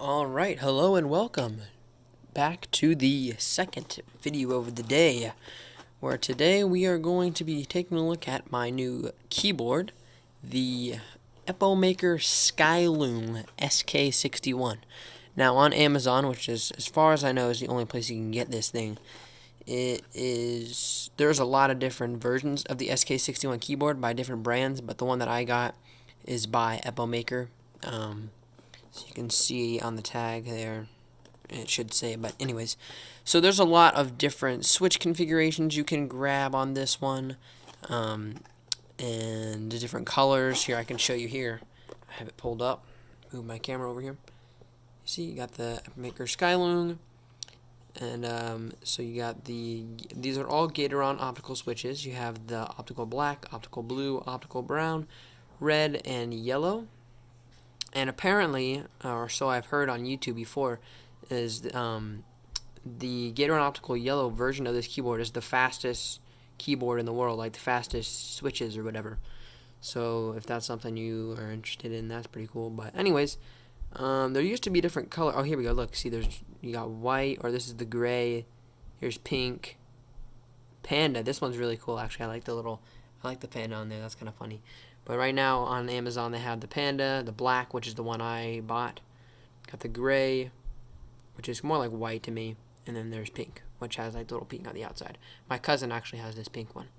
Alright, hello and welcome back to the second video of the day, where today we are going to be taking a look at my new keyboard, the Epomaker Skyloong SK61. Now on Amazon, which is, as far as I know, is the only place you can get this thing, there's a lot of different versions of the SK61 keyboard by different brands, but the one that I got is by Epomaker. So you can see on the tag there, it should say, but anyways. So there's a lot of different switch configurations you can grab on this one. And the different colors. Here, I can show you here. I have it pulled up. Move my camera over here. You see, you got the Epomaker Skyloong. And so you got these are all Gatoron optical switches. You have the optical black, optical blue, optical brown, red, and yellow. And apparently, or so I've heard on YouTube before, is the Gatoron Optical Yellow version of this keyboard is the fastest keyboard in the world, like the fastest switches or whatever. So if that's something you are interested in, that's pretty cool. But anyways, there used to be different color. Oh, here we go. Look, see, you got white, or this is the gray. Here's pink. Panda. This one's really cool. Actually, I like the panda on there. That's kind of funny. But right now on Amazon they have the panda, the black, which is the one I bought. Got the gray, which is more like white to me, and then there's pink, which has like little pink on the outside. My cousin actually has this pink one.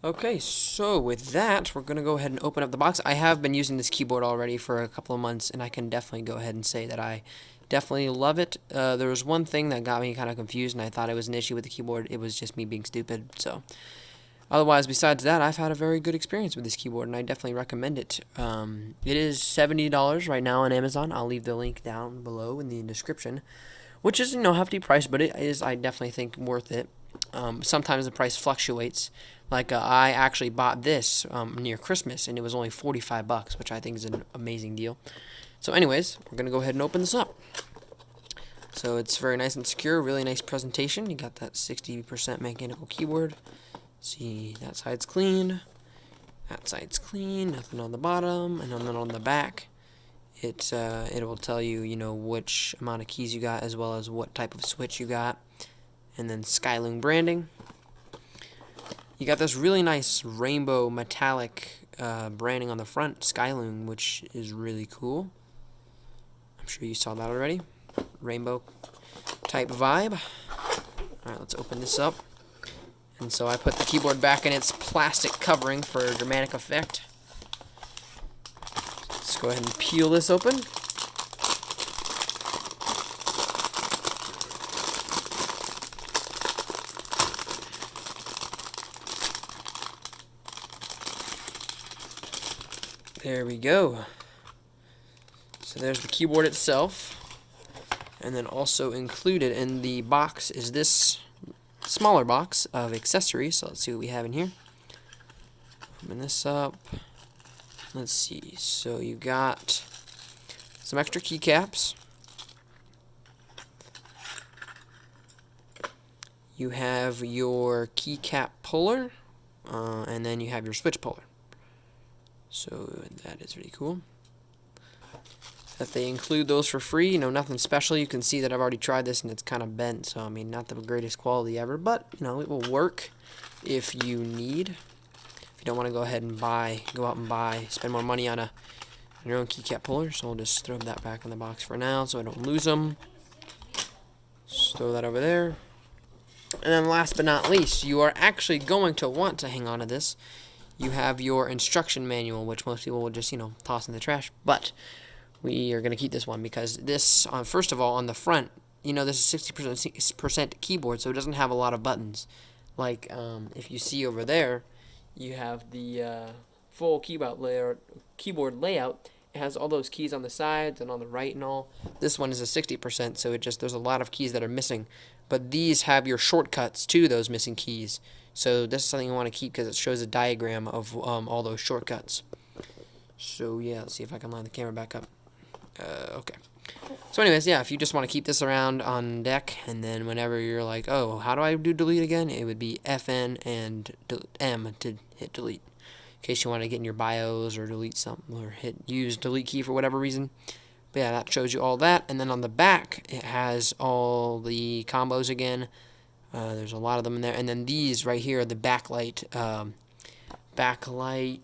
Okay, so with that, we're going to go ahead and open up the box. I have been using this keyboard already for a couple of months, and I can definitely go ahead and say that I definitely love it. There was one thing that got me kind of confused, and I thought it was an issue with the keyboard. It was just me being stupid, so... Otherwise, besides that, I've had a very good experience with this keyboard, and I definitely recommend it. It is $70 right now on Amazon. I'll leave the link down below in the description, which is, hefty price, but it is, I definitely think, worth it. Sometimes the price fluctuates. Like, I actually bought this near Christmas, and it was only $45, which I think is an amazing deal. So anyways, we're going to go ahead and open this up. So it's very nice and secure, really nice presentation. You got that 60% mechanical keyboard. See, that side's clean, that side's clean, nothing on the bottom, and then on the back, it will tell you, which amount of keys you got, as well as what type of switch you got, and then Skyloong branding. You got this really nice rainbow metallic branding on the front, Skyloong, which is really cool. I'm sure you saw that already. Rainbow type vibe. Alright, let's open this up. And so I put the keyboard back in its plastic covering for dramatic effect. Let's go ahead and peel this open. There we go. So there's the keyboard itself. And then also included in the box is this smaller box of accessories. So let's see what we have in here. Open this up. Let's see. So you got some extra keycaps. You have your keycap puller, and then you have your switch puller. So that is really cool. That they include those for free, nothing special. You can see that I've already tried this and it's kind of bent, so I mean, not the greatest quality ever, but it will work if you need. If you don't want to go ahead and go out and spend more money on your own keycap puller, so I'll just throw that back in the box for now so I don't lose them. Just throw that over there. And then last but not least, you are actually going to want to hang on to this. You have your instruction manual, which most people will just, toss in the trash, but we are going to keep this one because this, first of all, on the front, this is 60% keyboard, so it doesn't have a lot of buttons. Like, if you see over there, you have the full keyboard layout. It has all those keys on the sides and on the right and all. This one is a 60%, so there's a lot of keys that are missing. But these have your shortcuts to those missing keys. So this is something you want to keep because it shows a diagram of all those shortcuts. So yeah, let's see if I can line the camera back up. Okay. So anyways, yeah, if you just want to keep this around on deck, and then whenever you're like, oh, how do I do delete again? It would be FN and M to hit delete. In case you want to get in your BIOS or delete something, or use delete key for whatever reason. But yeah, that shows you all that. And then on the back, it has all the combos again. There's a lot of them in there. And then these right here are the backlight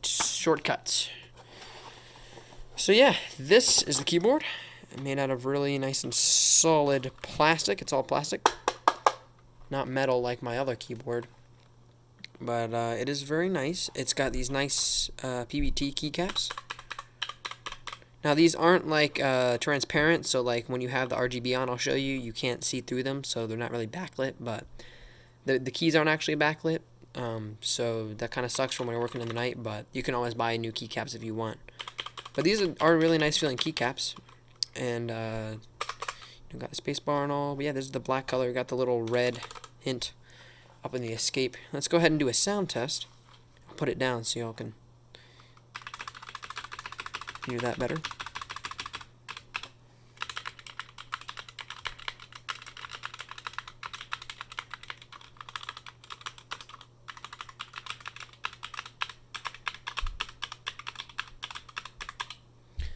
shortcuts. So yeah, this is the keyboard. Made out of really nice and solid plastic. It's all plastic, not metal like my other keyboard. But it is very nice. It's got these nice PBT keycaps. Now these aren't like transparent, so like when you have the RGB on, I'll show you, you can't see through them, so they're not really backlit, but the keys aren't actually backlit, so that kind of sucks for when you're working in the night, but you can always buy new keycaps if you want. But these are really nice feeling keycaps, and you got the space bar and all, but yeah, this is the black color, you got the little red hint up in the escape. Let's go ahead and do a sound test. I'll put it down so y'all can hear that better.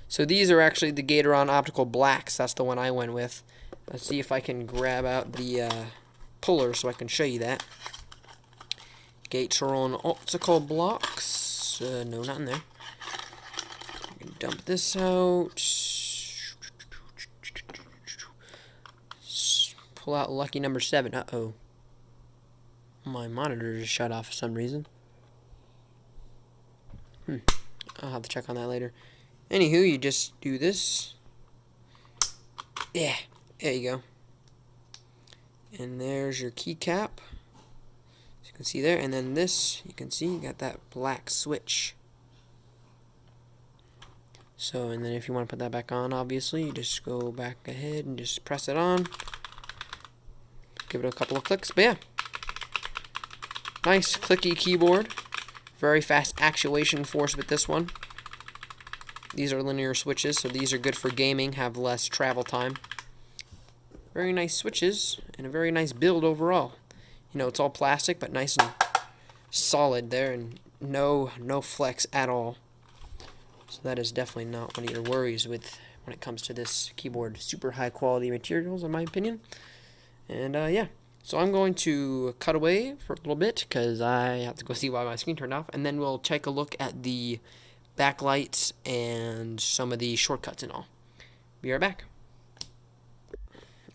So these are actually the Gatoron Optical Blacks. That's the one I went with. Let's see if I can grab out the puller so I can show you that. Gatoron Optical Blocks. No, not in there. Dump this out. Pull out lucky number 7. Uh-oh. My monitor just shut off for some reason. I'll have to check on that later. Anywho, you just do this. Yeah, there you go. And there's your keycap. As you can see there. And then this, you can see, you got that black switch. So, and then if you want to put that back on, obviously, you just go back ahead and just press it on. Give it a couple of clicks, but yeah. Nice clicky keyboard. Very fast actuation force with this one. These are linear switches, so these are good for gaming, have less travel time. Very nice switches, and a very nice build overall. You know, it's all plastic, but nice and solid there, and no flex at all. So that is definitely not one of your worries with when it comes to this keyboard. Super high quality materials, in my opinion. And yeah, so I'm going to cut away for a little bit because I have to go see why my screen turned off, and then we'll take a look at the backlights and some of the shortcuts and all. Be right back.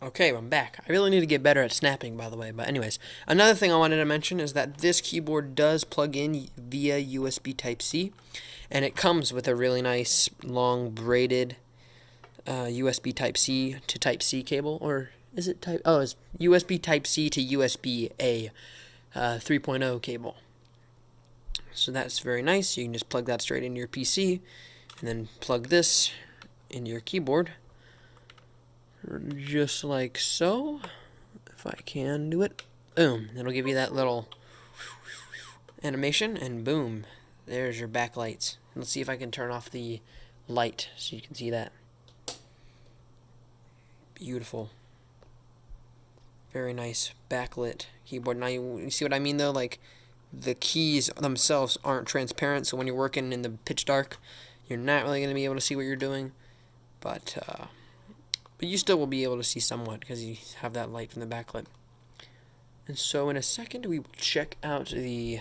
Okay, I'm back. I really need to get better at snapping, by the way. But anyways, another thing I wanted to mention is that this keyboard does plug in via USB Type-C, and it comes with a really nice long braided USB Type-C to Type-C cable, or is it Type? Oh, it's USB Type-C to USB-A 3.0 cable. So that's very nice. You can just plug that straight into your PC, and then plug this into your keyboard. Just like so. If I can do it. Boom. It'll give you that little animation, and boom. There's your backlights. Let's see if I can turn off the light so you can see that. Beautiful. Very nice backlit keyboard. Now you see what I mean though? Like, the keys themselves aren't transparent, so when you're working in the pitch dark, you're not really going to be able to see what you're doing. But you still will be able to see somewhat because you have that light from the backlit. And so in a second, we will check out the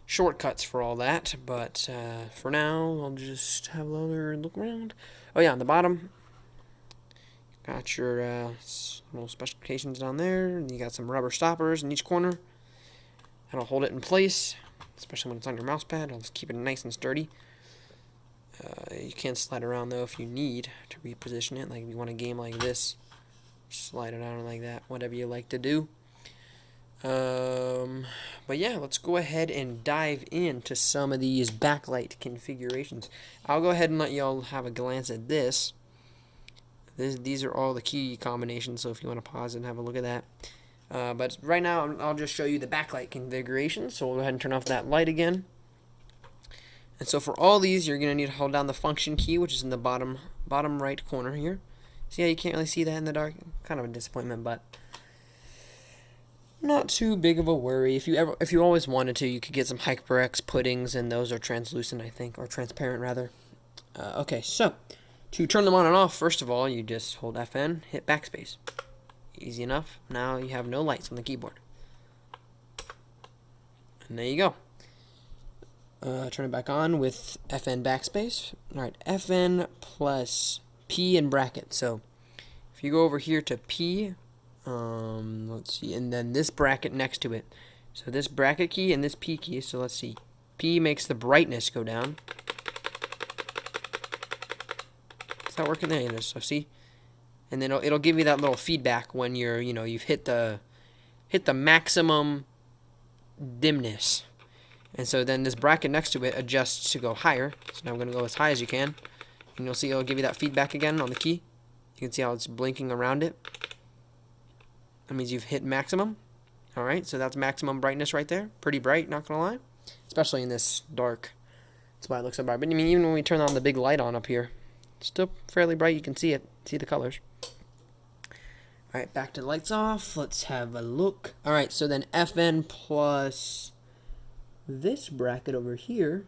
shortcuts for all that. But for now, I'll just have another look around. Oh yeah, on the bottom, got your little specifications down there. And you got some rubber stoppers in each corner. That'll hold it in place, especially when it's on your mouse pad. It'll just keep it nice and sturdy. You can slide around though if you need to reposition it. Like if you want a game like this, slide it out like that. Whatever you like to do. But yeah, let's go ahead and dive into some of these backlight configurations. I'll go ahead and let y'all have a glance at this. These are all the key combinations. So if you want to pause and have a look at that. But right now, I'll just show you the backlight configuration. So we'll go ahead and turn off that light again. And so for all these, you're going to need to hold down the function key, which is in the bottom right corner here. See how you can't really see that in the dark? Kind of a disappointment, but not too big of a worry. If you always wanted to, you could get some HyperX puddings, and those are translucent, I think, or transparent rather. Okay, so To turn them on and off, first of all, you just hold FN, hit backspace. Easy enough. Now you have no lights on the keyboard. And there you go. Turn it back on with FN backspace. Alright, FN plus P in bracket. So if you go over here to P, let's see, and then this bracket next to it. So this bracket key and this P key, so let's see. P makes the brightness go down. It's not working there either, so see? And then it'll give you that little feedback when you're, you've hit the maximum dimness. And so then this bracket next to it adjusts to go higher. So now I'm going to go as high as you can. And you'll see it'll give you that feedback again on the key. You can see how it's blinking around it. That means you've hit maximum. Alright, so that's maximum brightness right there. Pretty bright, not going to lie. Especially in this dark. That's why it looks so bright. But I mean, even when we turn on the big light on up here, it's still fairly bright. You can see it. See the colors. Alright, back to the lights off. Let's have a look. Alright, so then FN plus this bracket over here.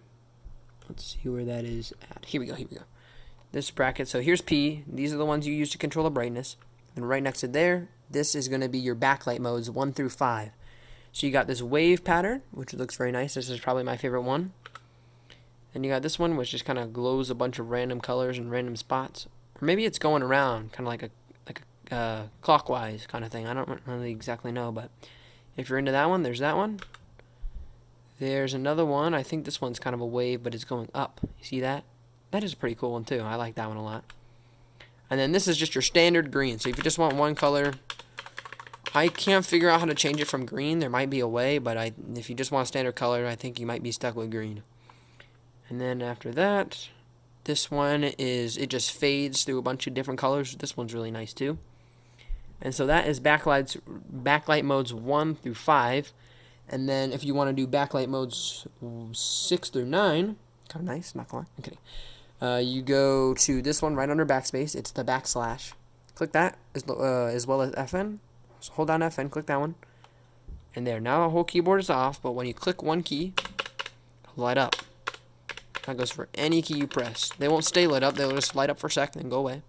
Let's see where that is at. Here we go. This bracket. So here's P. These are the ones you use to control the brightness. And right next to there, this is going to be your backlight modes 1 through 5. So you got this wave pattern, which looks very nice. This is probably my favorite one. And you got this one, which just kind of glows a bunch of random colors and random spots. Or maybe it's going around, kind of like a clockwise kind of thing. I don't really exactly know, but if you're into that one, there's that one. There's another one. I think this one's kind of a wave, but it's going up. You see that? That is a pretty cool one, too. I like that one a lot. And then this is just your standard green. So if you just want one color, I can't figure out how to change it from green. There might be a way, but if you just want a standard color, I think you might be stuck with green. And then after that, this one is, it just fades through a bunch of different colors. This one's really nice, too. And so that is backlight modes 1 through 5. And then if you want to do backlight modes 6 through 9, kind of nice, not gonna lie. I'm kidding. You go to this one right under backspace. It's the backslash. Click that as well as FN. So hold down FN, click that one. And there. Now the whole keyboard is off, but when you click one key, it'll light up. That goes for any key you press. They won't stay lit up. They'll just light up for a second and go away.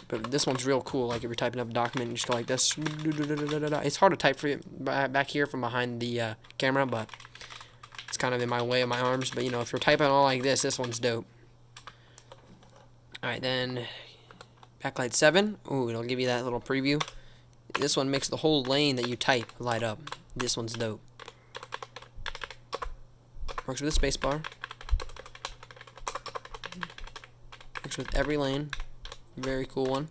But this one's real cool. Like if you're typing up a document, you just go like this. It's hard to type for you back here from behind the camera, but it's kind of in my way of my arms. But if you're typing all like this one's dope. Alright, then backlight 7. Ooh, it'll give you that little preview. This one makes the whole lane that you type light up. This one's dope. Works with the spacebar. Works with every lane. Very cool one.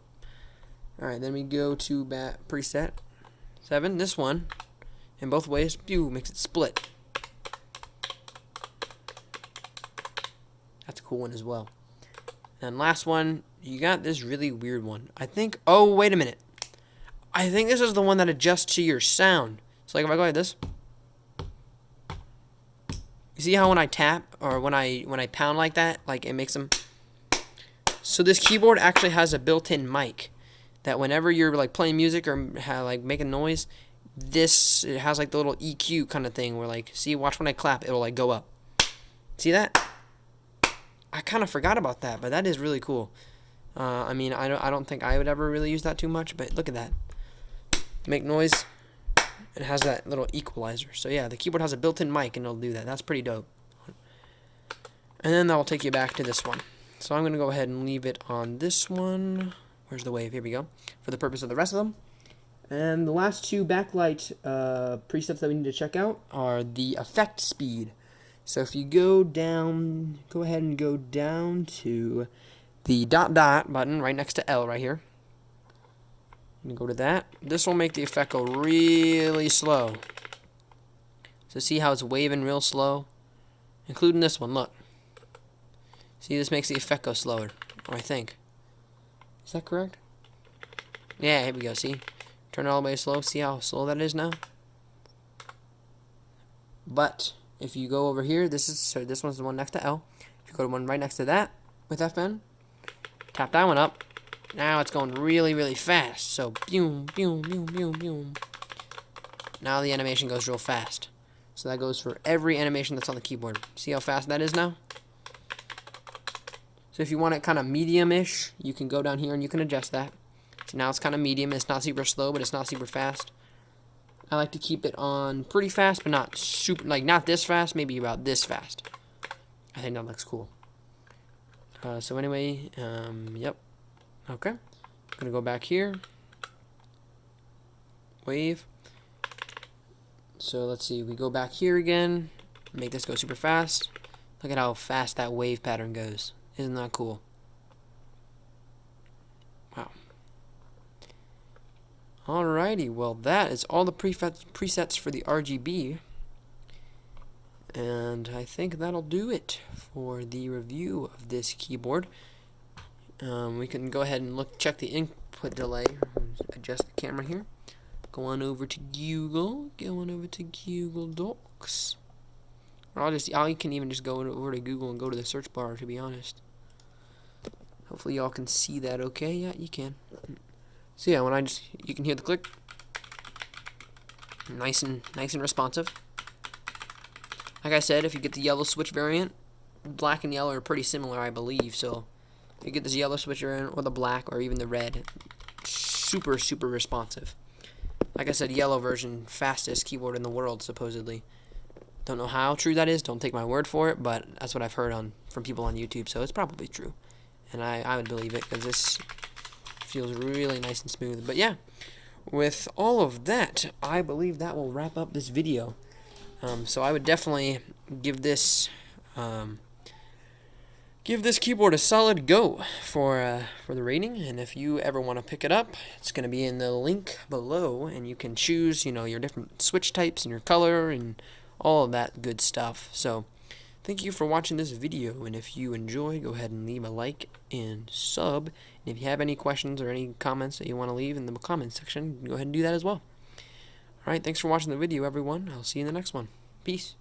Alright, then we go to preset 7. This one, in both ways, makes it split. That's a cool one as well. And last one, you got this really weird one. I think, oh, wait a minute. I think this is the one that adjusts to your sound. So like if I go like this. You see how when I tap, or when I pound like that, like it makes them... So this keyboard actually has a built-in mic that whenever you're like playing music or like making noise, it has like the little EQ kind of thing where like, see, watch when I clap, it'll like go up. See that? I kind of forgot about that, but that is really cool. I mean, I don't think I would ever really use that too much, but look at that. Make noise. It has that little equalizer. So yeah, the keyboard has a built-in mic and it'll do that. That's pretty dope. And then that will take you back to this one. So I'm going to go ahead and leave it on this one. Where's the wave? Here we go. For the purpose of the rest of them. And the last two backlight presets that we need to check out are the effect speed. So if you go down, go ahead and go down to the dot button right next to L right here. You go to that. This will make the effect go really slow. So see how it's waving real slow? Including this one, look. See, this makes the effect go slower, or I think. Is that correct? Yeah, here we go, see? Turn it all the way slow. See how slow that is now? But if you go over here, this one's the one next to L. If you go to one right next to that with FN, tap that one up. Now it's going really, really fast. So, boom, boom, boom, boom, boom. Now the animation goes real fast. So that goes for every animation that's on the keyboard. See how fast that is now? So if you want it kind of medium-ish, you can go down here and you can adjust that. So now it's kind of medium. It's not super slow, but it's not super fast. I like to keep it on pretty fast, but not super, like not this fast, maybe about this fast. I think that looks cool. So anyway, yep. Okay. I'm going to go back here. Wave. So let's see, we go back here again. Make this go super fast. Look at how fast that wave pattern goes. Isn't that cool? Wow. Alrighty, well that is all the presets for the RGB. And I think that'll do it for the review of this keyboard. We can go ahead and check the input delay. Adjust the camera here. Go on over to Google. Go on over to Google Docs. Or you can even just go over to Google and go to the search bar, to be honest. Hopefully y'all can see that okay. Yeah, you can. So yeah, you can hear the click. Nice and responsive. Like I said, if you get the yellow switch variant, black and yellow are pretty similar, I believe. So if you get this yellow switch variant or the black or even the red, super responsive. Like I said, yellow version, fastest keyboard in the world, supposedly. Don't know how true that is. Don't take my word for it, but that's what I've heard from people on YouTube, so it's probably true. And I would believe it, because this feels really nice and smooth. But yeah, with all of that, I believe that will wrap up this video. So I would definitely give this keyboard a solid go for the rating, and if you ever want to pick it up, it's going to be in the link below, and you can choose, your different switch types and your color and all of that good stuff. So thank you for watching this video, and if you enjoy, go ahead and leave a like and sub, and if you have any questions or any comments that you want to leave in the comments section, go ahead and do that as well. Alright, thanks for watching the video, everyone. I'll see you in the next one. Peace.